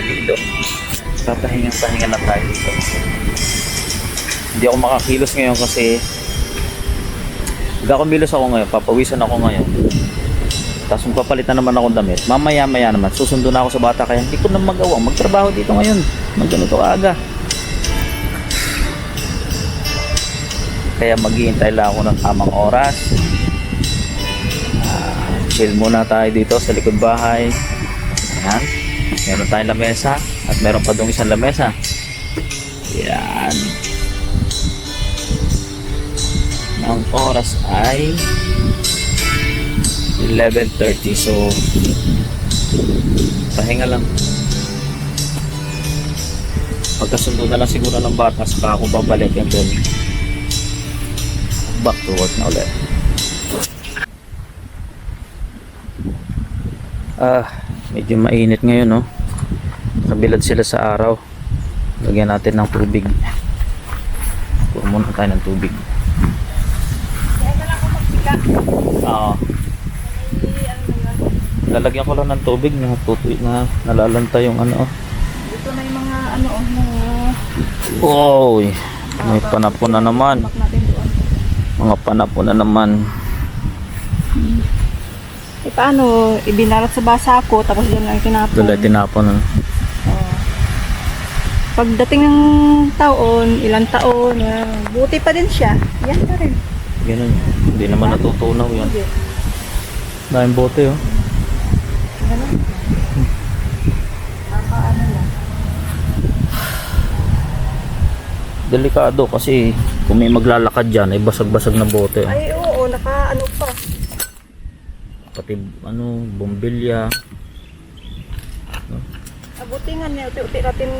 dito. Papahinga na tayo dito. Hindi ako makakilos ngayon kasi gakakilos ako ngayon, papawisan ako ngayon. Tapos magpapalitan naman akong damit. Mamaya naman susundo na ako sa bata, kaya hindi ko na magawang magtrabaho dito ngayon ng ganito kaaga. Kaya maghihintay lang ako ng tamang oras. Chill muna tayo dito sa likod bahay. Ayan. Meron tayong lamesa at meron pa doon isang lamesa. Yan. Ang oras ay 11:30, so pahinga lang. Pagkasundo na lang siguro ng bata, saka ako babalik, and then back to work na ulit. Medyo mainit ngayon, no? Kabilad sila sa araw. Lagyan natin ng tubig. Puro muna tayo ng tubig. Oo. Lalagyan ko lang ng tubig na tutuwi na nalalanta yung ano. Ito na yung mga ano, oh, may panapon na naman. Mga panapon na naman. Paano? Ibinalat sa basa ko, tapos doon lang tinapon. Doon lang tinapon. Pagdating ng ilang taon, buti pa din siya. Yan pa rin. Ganun. Hindi naman natutunaw yan. Daming bote, oh. Ganun. Ano lang. Delikado kasi kung may maglalakad dyan ay basag-basag na bote. Ay, oo, naka-ano pa. Pati bombilya. Buti nga niya, uti natin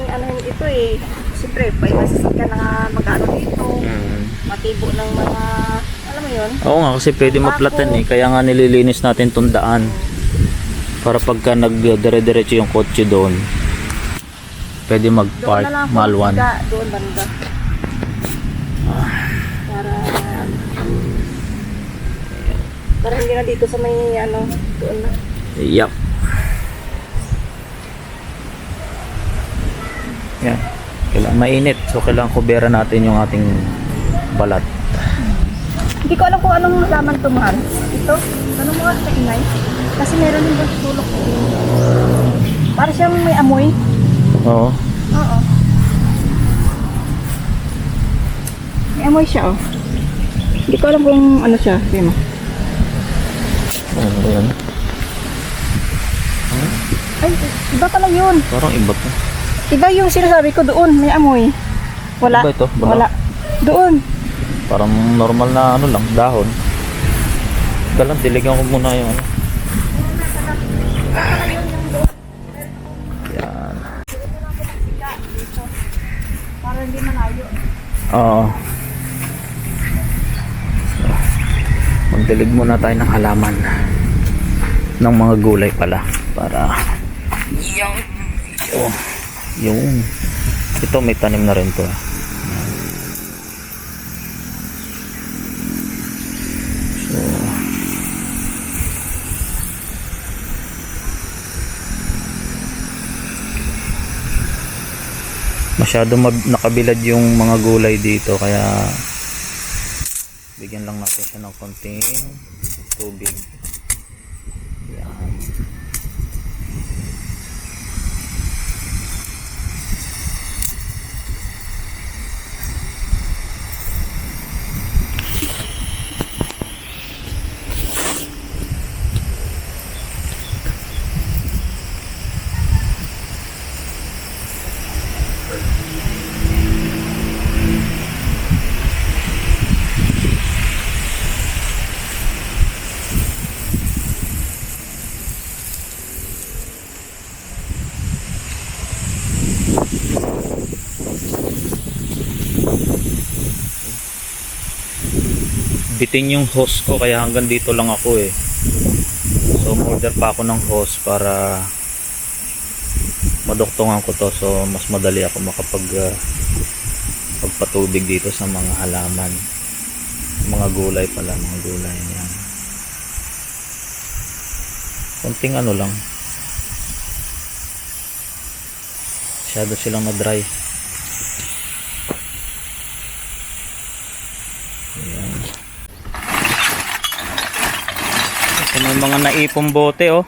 ito eh. Siyempre, may masasakyan na mag-ano dito. Matibo ng mga, alam mo yun? Oo nga, kasi pwede maplatan eh. Kaya nga nililinis natin itong daan. Para pagka nagdire-diretso yung kotse doon, pwede mag-park malwan. Doon banda. Para hindi na dito sa may doon na. Yup. Yan. Kailangan mainit. So kailangan kubera natin yung ating balat. Hindi ko alam kung anong laman to, mahal. Ito? Anong mga sa ingay? Kasi meron yung tulok. Para siyang may amoy. Oo. Oo. May amoy siya, oh. Hindi ko alam kung ano siya. Sige mo. Ano yan? Ay, iba pala yun. Parang iba to. Iba yung sinasabi ko doon, may amoy. Wala. Iba ito? Wala. Doon. Parang normal na lang, dahon. Ika lang, diligan ko muna yung ano. Yan. Para hindi malayo. Oo. So, magdilig muna tayo ng halaman. Ng mga gulay pala. Para yung ito may tanim na rin to. So masyado nakabilad yung mga gulay dito, kaya bigyan lang natin siya ng konting tubig. Yan. Bitin yung hose ko, kaya hanggang dito lang ako eh. So order pa ako ng hose para maduktungan ko to, so mas madali ako magpatubig dito sa mga halaman, mga gulay pala, mga gulay. Yan, konting ano lang, Masyado silang na-dry. Ayan. Ito may mga naipong bote oh.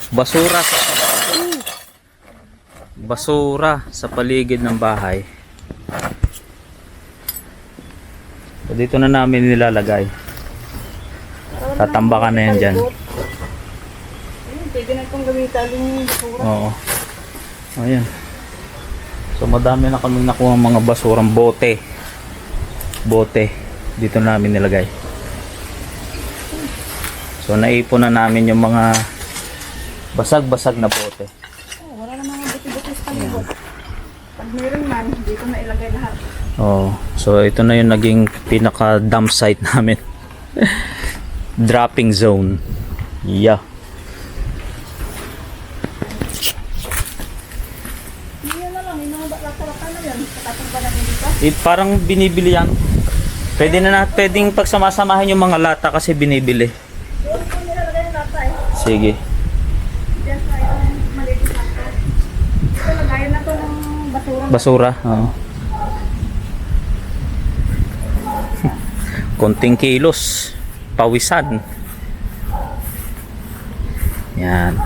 Basura sa paligid ng bahay. So, dito na namin nilalagay. Tatambakan na yan dyan. Pwede na itong gamitan yung basura. Oo. Ayan. So madami na kami nakuha mga basurang bote. Dito namin nilagay. So naipon na namin yung mga basag-basag na bote. Oh, wala na mga buti-buti sa palibot. Pag meron man, dito na ilagay lahat. Oh, so ito na yung naging pinaka dump site namin. Dropping zone. Yeah. Hindi na lang, yung mga lata-lata na yan. Katapag na dito. Parang binibili yan. Pwedeng pagsamasamahin yung mga lata kasi binibili. Doon po nilalagay yung lata eh. Sige. Diyan sa yung maliit na lata. Ito, lagayan na to ng basura. Basura. Oo. Konting kilos. Pawisan. Yan.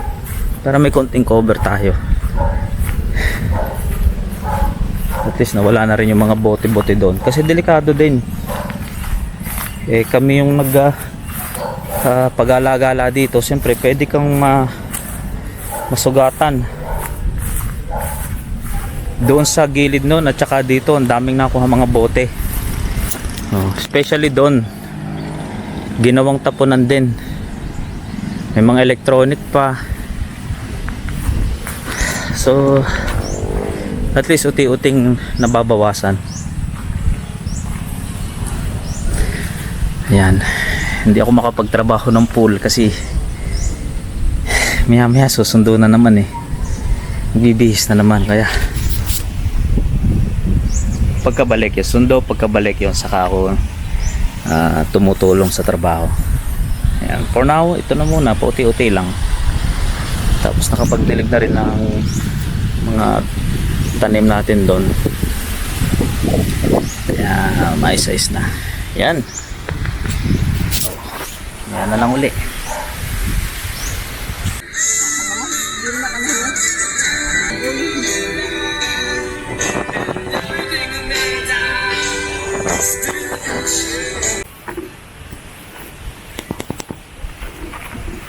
Para may konting cover tayo. At least nawala na rin yung mga bote-bote doon. Kasi delikado din. Eh kami yung pag-alagala dito. Siyempre pwede kang masugatan. Doon sa gilid noon at saka dito ang daming nakuha mga bote. Oh, especially doon. Ginawang tapunan din. May mga electronic pa. So at least uti-uting nababawasan. Ayan. Hindi ako makapagtrabaho ng pool kasi maya susundo na naman eh. Bibihis na naman kaya pagkabalik yun saka ako tumutulong sa trabaho. Ayan. For now, ito na muna, pauti-uti lang. Tapos nakapagdilig na rin ng mga tanim natin doon. Kaya mais-size na. Yan. Yan na lang uli.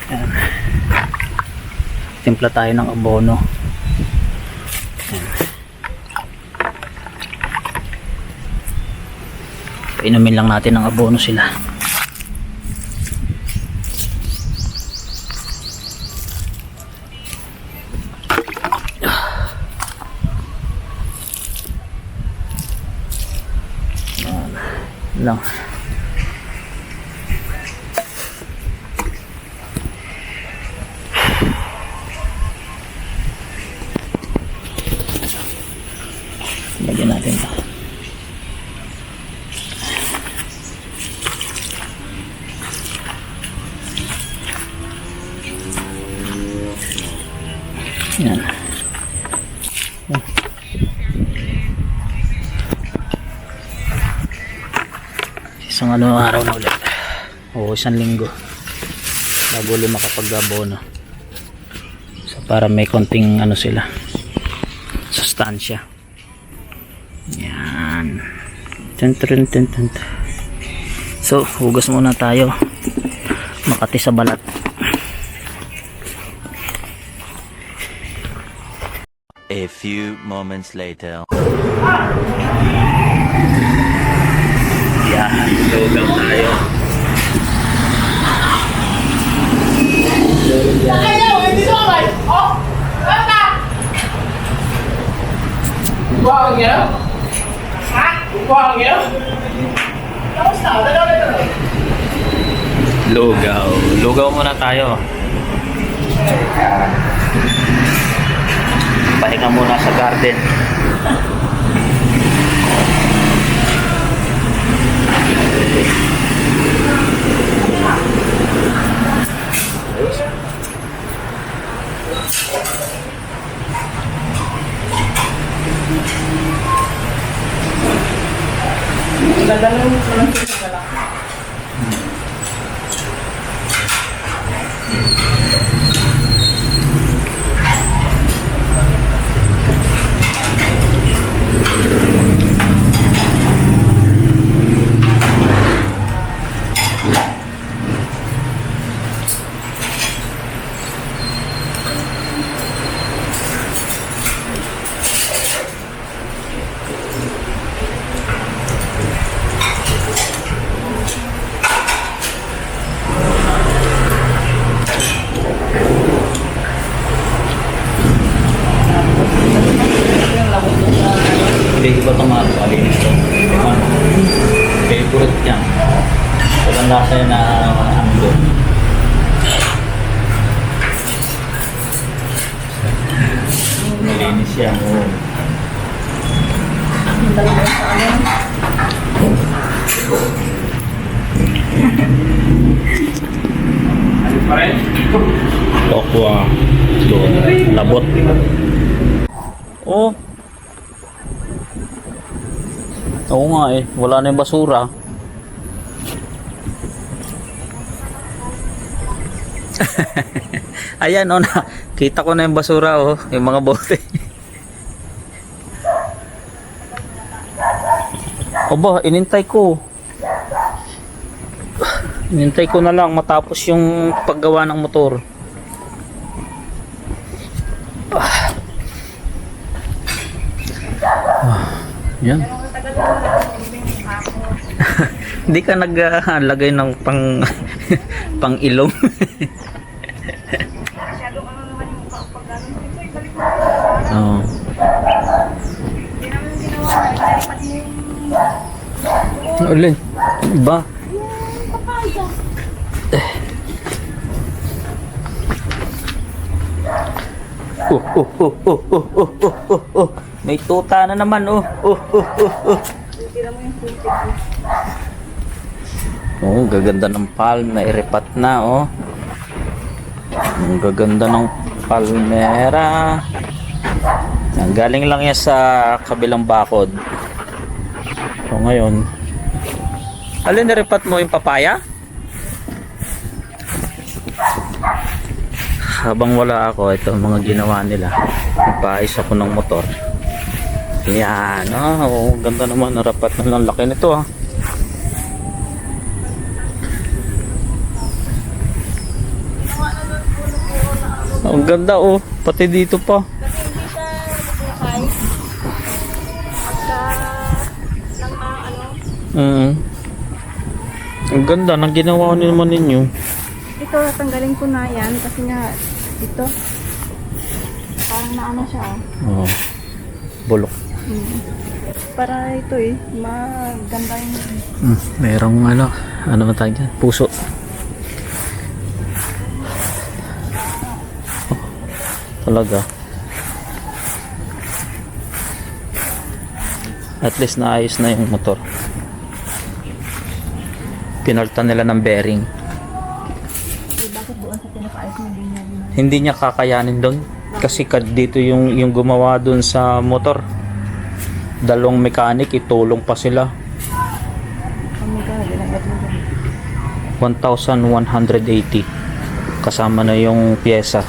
Yan. Timpla tayo ng abono. Yan. Inumin lang natin ng abono sila. Lang. Lagyan natin ito. Yan. Isang araw na ulit o isang linggo bago ulit makapag-abono, so para may konting sila sustansya. Yan. So hugas muna tayo, makati sa balat. A few moments later. Yan, lugaw tayo. Lugaw muna tayo. Pahinga muna sa garden. Dadalawin ko lang sa galak. Hindi iba ito mga palinis ito. Favorite yan. Walang lasa yun na ano doon. Malinis yan. Oh. Tokwa. Doon. Labot. Oh. Oo nga eh, wala na yung basura. Ayan oh, kita ko na yung basura oh, yung mga bote. Oba, inintay ko. Inintay ko na lang matapos yung paggawa ng motor. Yan. Hindi ka naglagay ng pang ilong. Masyadong ano naman yung pag gano'n. Ito, ibalik mo. Oo. Hindi naman yung ginawa na. Ilalipat mo yung... Ulit. Iba. Yung papaya. May tuta na naman Tira mo yung putik mo. Oh, gaganda ng palm na iripat na oh. Ang gaganda ng palmera. Ang galing lang yan sa kabilang bakod. So ngayon, alin niripat mo yung papaya? Habang wala ako, ito ang mga ginawa nila. Nagpaayos ako ng motor. Yan, oh, ganda naman. Narapat na lang laki nito ah. Ang ganda oh, pati dito pa. Kasi hindi siya nabuhay. Pagka ng mga ano. Ang ganda ng ginawa naman ninyo. Ito, tanggalin ko na yan kasi nga ito. Parang naano siya oh. Oh, bulok. Para ito eh, maganda yung... Merong ano ba tawag dyan? Puso. Oh, talaga. At least naayos na yung motor. Pinaltan nila ng bearing. Bakit doon sa pinakaayos mo din yan? Hindi niya kakayanin doon. Kasi dito yung gumawa doon sa motor. Dalawang mechanic, itulong pa sila. Oh my God, ilagay mo dyan. 1,180 kasama na yung pyesa.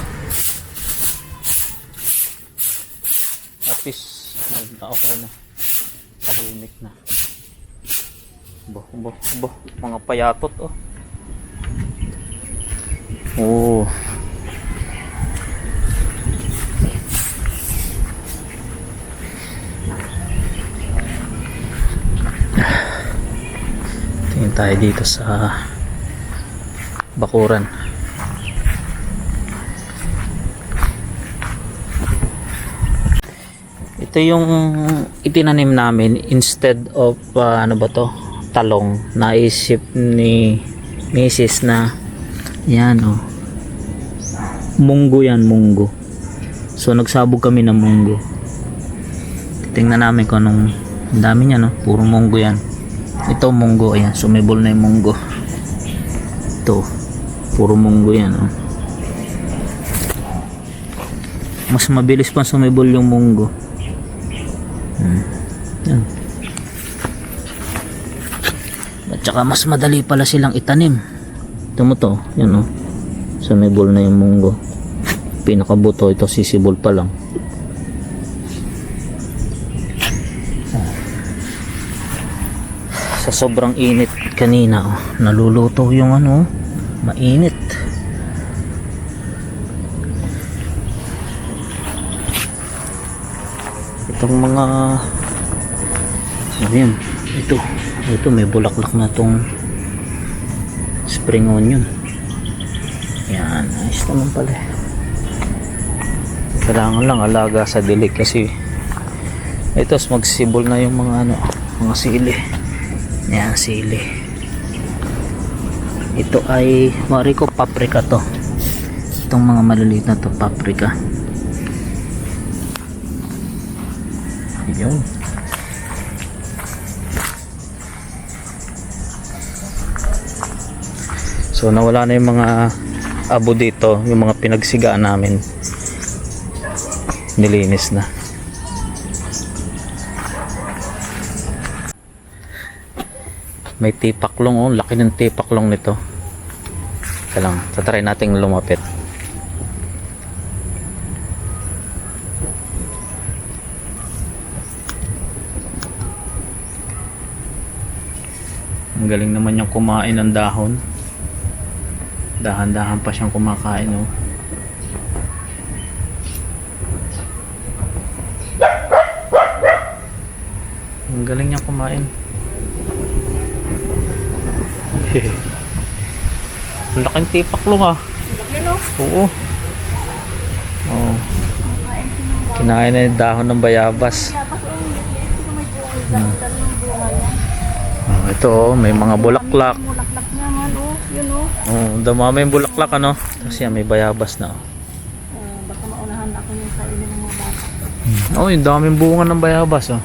At least okay na, tahimik na. Mga payatot oh. Oh, tingin tayo dito sa bakuran. Ito yung itinanim namin instead of ano ba to, talong. Naisip ni Mrs. na yan oh, munggo yan, munggo. So nagsabog kami ng munggo. Tingnan namin kung anong, ang dami niya no, puro munggo yan. Ito munggo, ayan, sumibol na yung munggo. Ito, puro munggo yan oh. Mas mabilis pa sumibol yung munggo. Yan. At saka mas madali pala silang itanim. Ito mo to, yan o. Sumibol na yung munggo. Pinakabuto, ito sisibol pa lang. Sa sobrang init kanina, oh, naluluto yung ano, mainit. Itong mga ayan, ito may bulaklak na tong spring onion. Yan, ayos naman pala. Kailangan lang alaga sa dilig kasi ito magsibol na yung mga ano, mga sili. Yan, sili. Ito ay mari ko paprika to. Itong mga maliliit na to, paprika. Yun. So nawala na yung mga abo dito, yung mga pinagsigaan namin. Nilinis na. May tipaklong, oh, laki ng tipaklong nito. Kaya lang, tatry nating lumapit. Ang galing naman yung kumain ng dahon. Dahan-dahan pa siyang kumakain, oh. Ang galing niya kumain. Ang laking tipaklong, ah. Oo. Oh. Kinain na yung dahon ng bayabas. Ito, oh, may mga bulaklak. Bulaklak niya man, oh. Yun, oh. Oh, dumami yung bulaklak, ano? Kasi may bayabas na. Baka maunahan ako yung kainin ng mga bata. Oh, yung daming bunga ng bayabas, oh.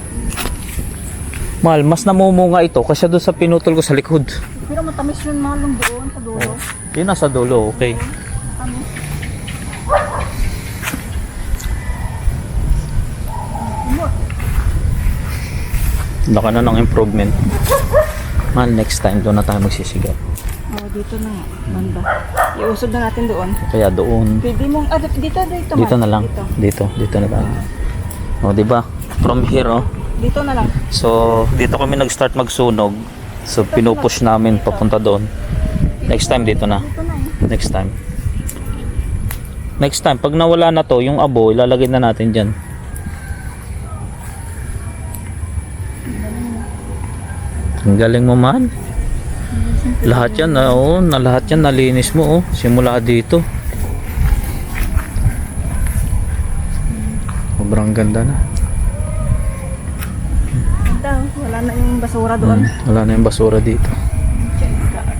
Mahal, mas namumunga ito kasi doon sa pinutol ko sa likod. Pero matamis yun, mahal, ng doon, sa dulo. Yun nasa dulo, okay. Ano? Laka na ng improvement. Mahal, next time doon na tayo magsisigaw. Oh, dito na nga, banda. Iusod na natin doon. Kaya doon. Pwede mong, dito, Dito na lang. Dito. Dito na lang. Oh, di ba? From here, oh. Dito na lang. So, dito kami nag-start magsunog. So, pinupush namin papunta doon. Next time dito na. Dito na eh. Next time. Next time, pag nawala na to, yung abo, ilalagay na natin dyan. Ang galing mo, man. Lahat yan, oh, na lahat yan nalinis mo, oh. Simula dito. Sobrang ganda na. Wala na yung basura doon. Wala na yung basura dito.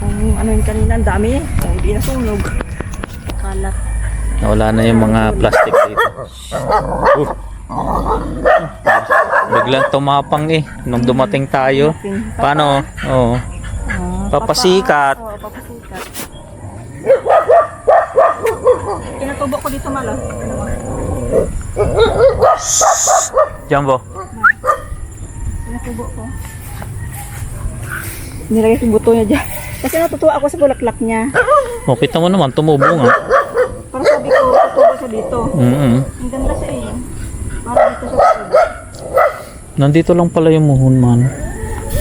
Kung ano yung kanina, ang dami eh. Kung hindi nasunog. Kalat. Wala na yung mga plastic dito. Biglang tumapang eh. Nung dumating tayo. Paano? Oo. Papasikat. Oo, papasikat. Kinatubo ko dito malo. Jumbo. Pinatubo ko. Nilagay ko yung buto niya dyan. Kasi natutuwa ako sa bulaklak niya. O, kita mo naman, tumubo nga. Pero sabi ko, tutubo siya dito. Ang ganda siya eh. Parang dito siya tutubo. Nandito lang pala yung muhon, man.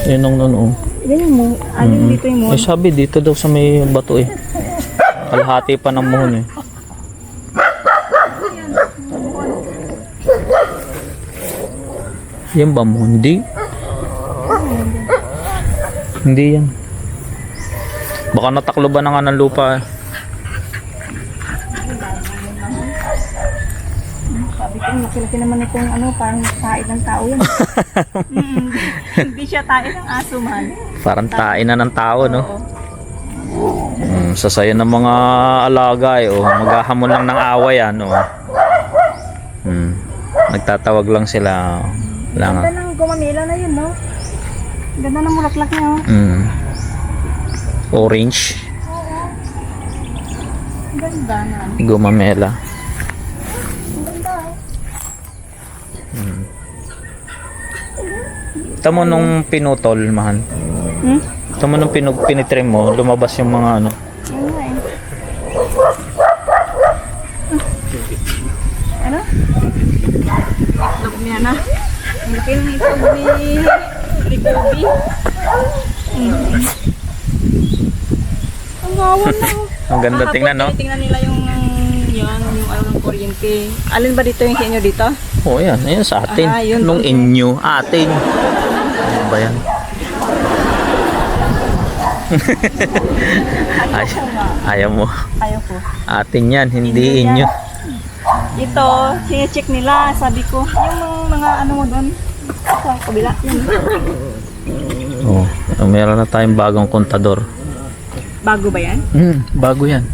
Yun ang noon. Yan yung mo. Alin dito yung mo. Eh, sabi dito daw sa may bato eh. Kalahati pa ng muhon eh. Yan ba muhon? Hindi. Hindi yan. Baka natakloban na nga ng lupa eh. Sabi ko, nakilaki naman itong ano, parang tae ng tao yan. Hindi siya tae ng aso man. Parang tain na ng tao, no? Oo. Sasayo ng mga alaga eh. Oh. Maghahamon lang ng away yan. Oh. Nagtatawag lang sila. Ganda ng gumamila na yun, no? Ganda ng mulaklak niya, oh. Orange. Ganda na. Gumamela. Ganda, Tamo nung pinutol, mahal. Ito mo nung pinitrim mo, lumabas yung mga ano. Yun nga eh. Ano? Itlog niya na. Ang laki ng itlog ni Kobe. Ang gawa na. Ang ganda tingnan, no? Tingnan nila yung ano ng kuryente. Alin ba dito yung sa inyo dito? Oh, yan. Ayan sa atin. Yun. Nung inyo, atin. Ano ba yan? Ayaw mo. Ayaw ko. Atin yan, hindi Inyo inyo. Ito, sine-check nila. Sabi ko, yung mga ano mo doon. Sa kabila. Yan. Oh, meron na tayong bagong kontador. Bago ba yan? Bago yan.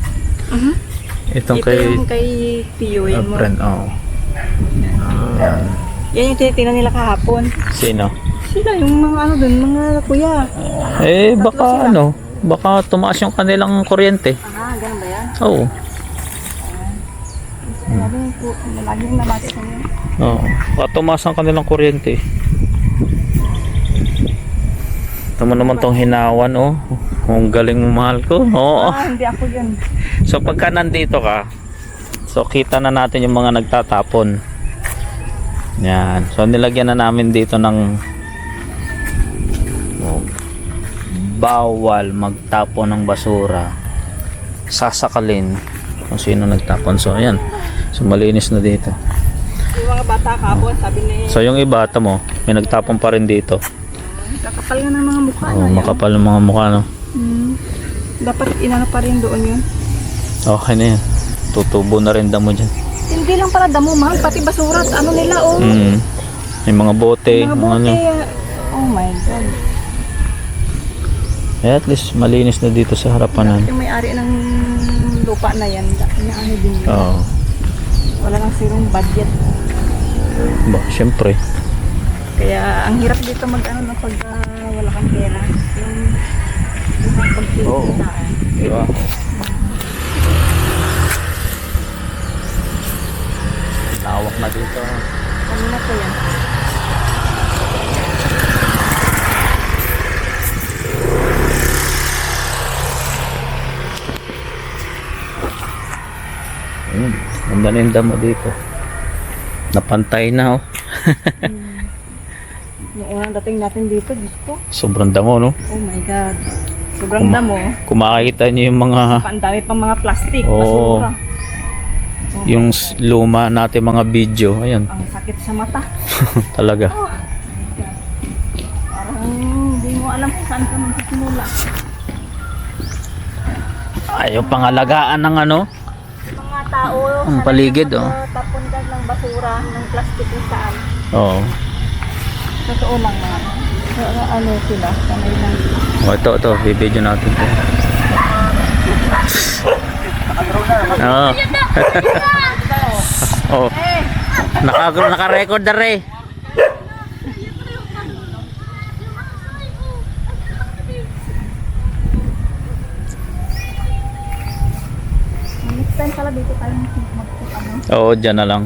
Itong Ito yung kay Tiyo. Yung friend, oh. Yan. yan yung tinitingnan nila kahapon. Sino? Sila yung mga ano doon, mga kuya. Eh, baka ano, baka tumaas yung kanilang kuryente. Ah, ganun ba yan? Oo. Laging nabasa sa niya. Oo. Baka tumaas ang kanilang kuryente. Ito mo naman tong hinawan, oh. Ang galing mo, mahal ko. Oo. Hindi ako yun. So pagka nandito ka, so kita na natin yung mga nagtatapon. Yan. So nilagyan na namin dito ng bawal magtapon ng basura. Sasakalin kung sino nagtapon. So ayan. So malinis na dito. Yung mga bata kahapon, sabi ni... So yung iba mo, may nagtapon pa rin dito. Kakapal nga ng mga mukha Oh, na makapal ng mga mukha, no? Dapat inano pa rin doon yun. Okay na yan. Tutubo na rin damo dyan. Hindi lang pala damo, mahal. Pati basura at ano nila, oh. May mga bote. Mga mga ano. bote. Oh my God. Eh, at least malinis na dito sa harapan natin. Yung may-ari ng lupa na yan, inaano din yun. Oo. Wala nang zerong budget. Ba, syempre. Kaya ang hirap dito mag-ano na pag wala kang pera. Yung pag-pili na. Diba? Lawak na dito. Kanina po yan. Ang daninda mo dito. Napantay na, oh. Yung unang dating natin dito, Diyos ko. Sobrang damo, no? Oh my God. Sobrang damo. Kung makikita nyo yung mga Ang dami pang mga plastic, Oo. basura. yung luma natin mga video. Ayan, Ang sakit sa mata. talaga. Parang hindi mo alam kung saan ka magsisimula. Ayaw pangalagaan ng ano. Mga tao, Ang paligid, oh. tapon ka ng basura, ng plastic kung saan. Oo. Totoo lang na. Ano sila, sanay lang. Oh, ito, bibidyo natin to. Oo. Oh. Naka-record na rin. Next time pala dito tayo mag-ano. Oo, dyan na lang.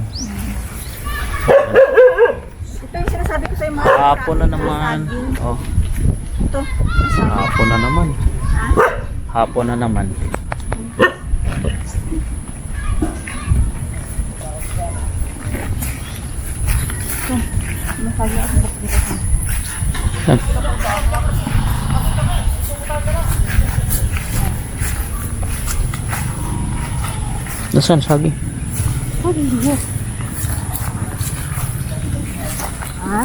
Ito yung sinasabi ko sa mga Hapon na naman. Oh, ito. hapon na naman. Hapon na naman. Masabi ako dito. Nasaan sabi? Sabi niyo. Ha?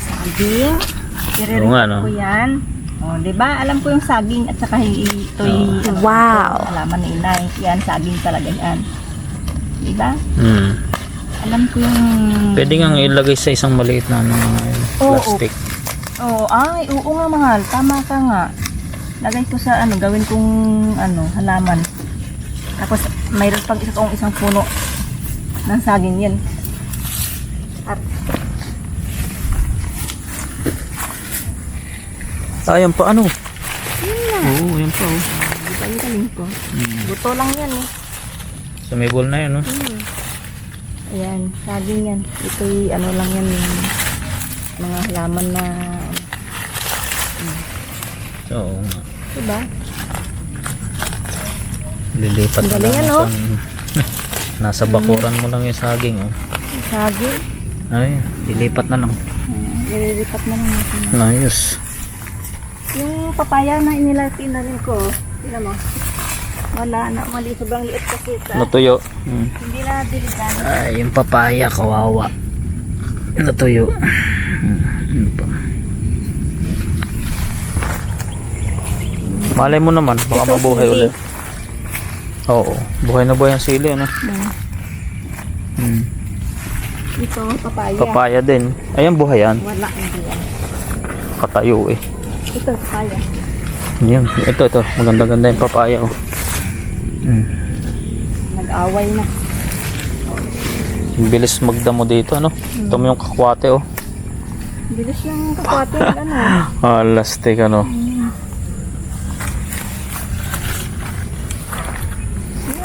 Sabi? Oo nga, no? Ko yan. O, di ba? Alam ko yung saging at saka ito'y Wow. halaman ni inay. Yan, saging talaga yan. Di ba? Alam ko yung... Pwede nga ilagay sa isang maliit na ano, plastic. Oo, ay, oo nga mahal. Tama ka nga. Lagay ko sa ano, gawin kong ano, halaman. Tapos mayroon pang isang puno ng saging yan. At Ayan pa ano? Oo, yan pa oh. galing ko. Buto lang yan eh. Sumibol na yun, no? Ayan, saging yan. Ito'y ano lang yan, yung mga halaman na Oo nga. Diba? Lilipat Ang na galing, lang. ano? Nasa bakuran mo lang yung saging. Oh. Saging. Ay, lilipat na lang. Nililipat na lang natin. Ayos. Yung papaya na inilapin na rin ko, tingnan mo. Wala na, mali. Sobrang liit kasi. Natuyo. Hindi na diligan. Ay, yung papaya, kawawa. Natuyo. Ano pa? Malay mo naman, baka Ito, mabuhay sili. ulit. Oo, buhay na buhay ang sili, ano? Ito, papaya. Papaya din. Ayan, buhay yan. Wala, hindi yan. Katayo eh. Ito, papaya. Yan, ito. Maganda-ganda yung papaya, oh. Nag-away na. Ang bilis magdamo dito, ano? Ito mo yung kakwate, oh. Bilis yung kakwate, ano. Lastik, ano?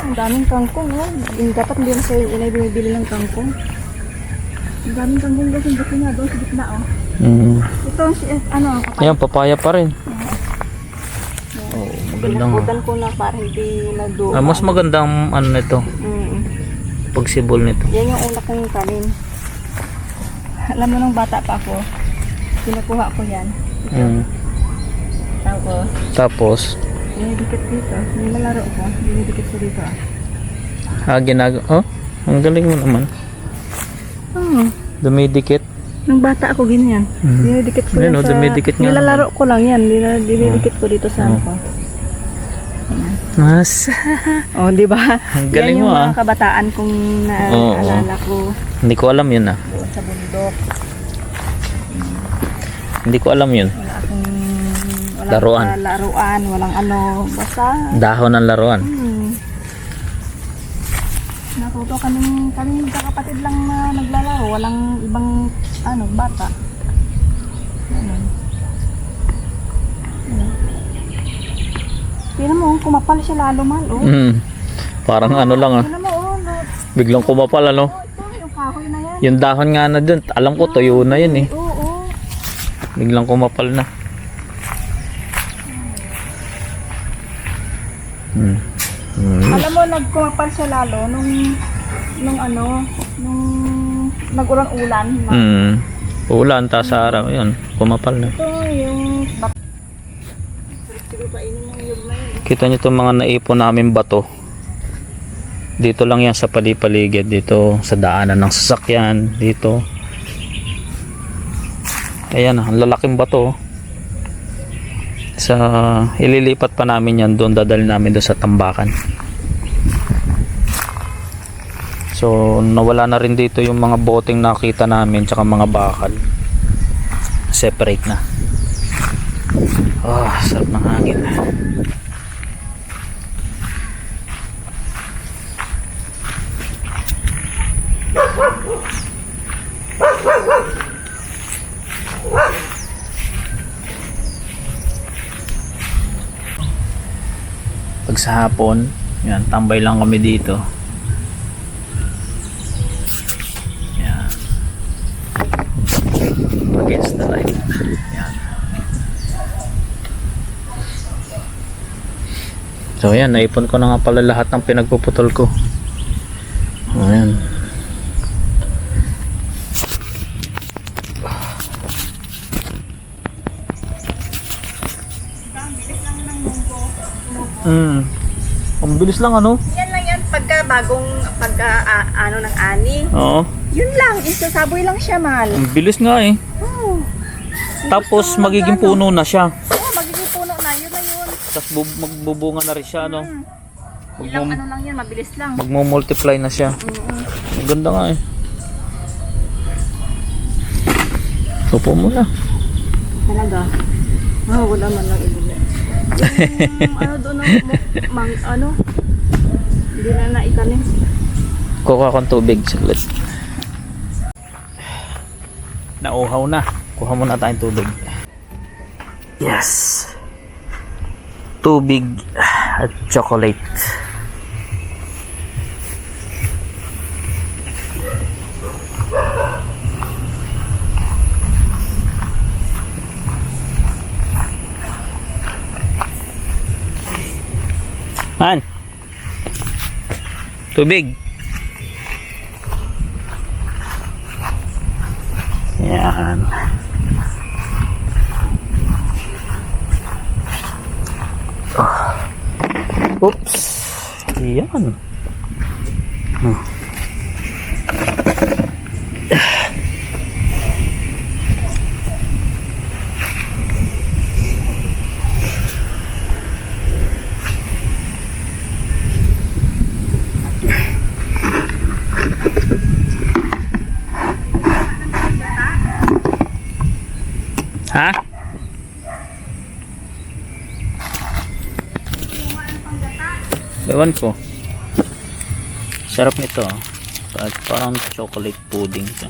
Ang daming kangkong, oh. Dapat hindi na sa'yo inay bumibili ng kangkong. Ang daming kangkong doon sa gitna, doon sa gitna, oh. Ito, ano, papaya. Ayan, papaya pa rin. Oh, magandang. Pinakutan ko na para hindi nagduwa. Mas magandang ano nito, pagsibol nito. Yan yung una kong kanin. Alam mo nung bata pa ako, kinukuha ko yan. Tapos, dinidikit dito. Nilalaro ko, dinidikit ko dito. oh, ang galing mo naman. Dumidikit. Nung bata ako ganyan. Dinidikit ko Ayun, yan dumidikit nga. nilalaro ko lang yan. Dinidikit ko dito sa ano ko. Mas, Oh, di ba? ang galing yan mo, yung mga kabataan kong naalala ko Hindi ko alam yun, doon sa bundok. Hindi ko alam yun. Walang Laruan. laruan, walang ano, basta Dahon ng laruan. natuto kaming magkakapatid lang na naglalaro, walang ibang ano, bata. Tingnan mo, kumapal siya lalo man, oh. Parang ano lang, ah. Tingnan mo, oh, Biglang kumapal, ano? ito, yung kahoy na yan. Yung dahon nga na dun, alam ko tuyo na yun, eh. Oo. Biglang kumapal na. Alam mo, nagkumapal siya lalo nung nag-ulan-ulan. Ulan, tas sa araw, yun. Kumapal na. Ito yung sige pa inin yung yug na yun. Kita nyo itong mga naipon namin bato. Dito lang yan sa palipaligid. Dito sa daanan ng sasakyan. Dito. Ayan, ang lalaking bato. Ililipat pa namin yan doon. Dadalhin namin doon sa tambakan. So, nawala na rin dito yung mga boteng nakita namin. Tsaka mga bakal. Separate na. Sarap ng hangin. Pag sa hapon, yan, tambay lang kami dito. Yan. Against the light. Yan. So yan, naipon ko na nga pala lahat ng pinagpuputol ko. Ayan. Ang bilis lang, ano? Yan lang yan ano ng ani. Oo. Yun lang, isasaboy lang siya, mahal. Ang bilis nga eh. Oh. Tapos magiging puno na siya. Oo, magiging puno na, yun na yun. Tapos magbubunga na rin siya, no? Ilang ano lang yan, mabilis lang. Magmo-multiply na siya. Ang ganda nga eh. Tupo mo na. Talaga? Wala man lang ibigay. Ano doon ang hindi na naitanim. Kuha kong tubig saglit. Nauhaw na. Kuha muna tayong tubig. Yes. Tubig at chocolate. Tubig. Yan. Oops. Yan. Ha? Ewan ko. Sarap nito. At parang chocolate pudding siya.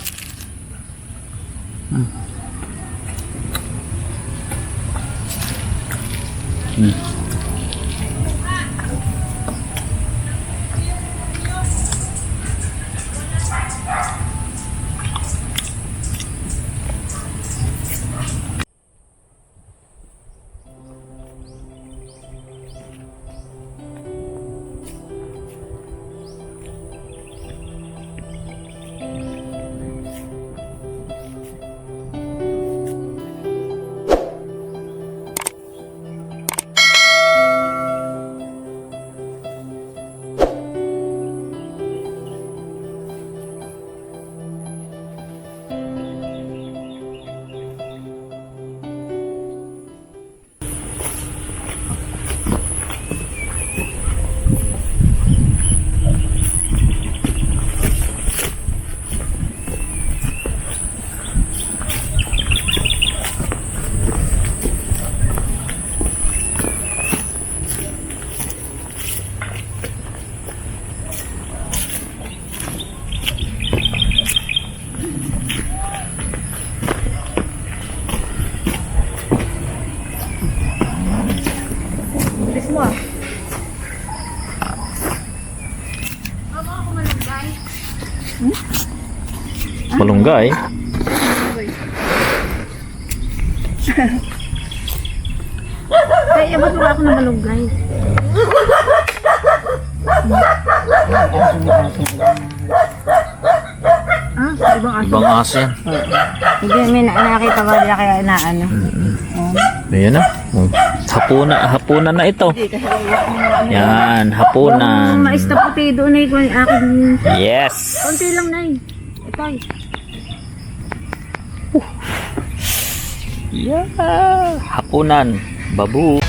Bilis mo ah. Malunggay. Kaya abot mo ako na malunggay. Ibang aso. Ibang aso yan. Hindi, may nakita ko nila kaya inaano. Ayan na. Hapunan na ito. Yan, hapunan. Mais na puti doon ay kung akin. Yes. Konti lang na eh. Ito ay. Yeah. Hapunan. Babu.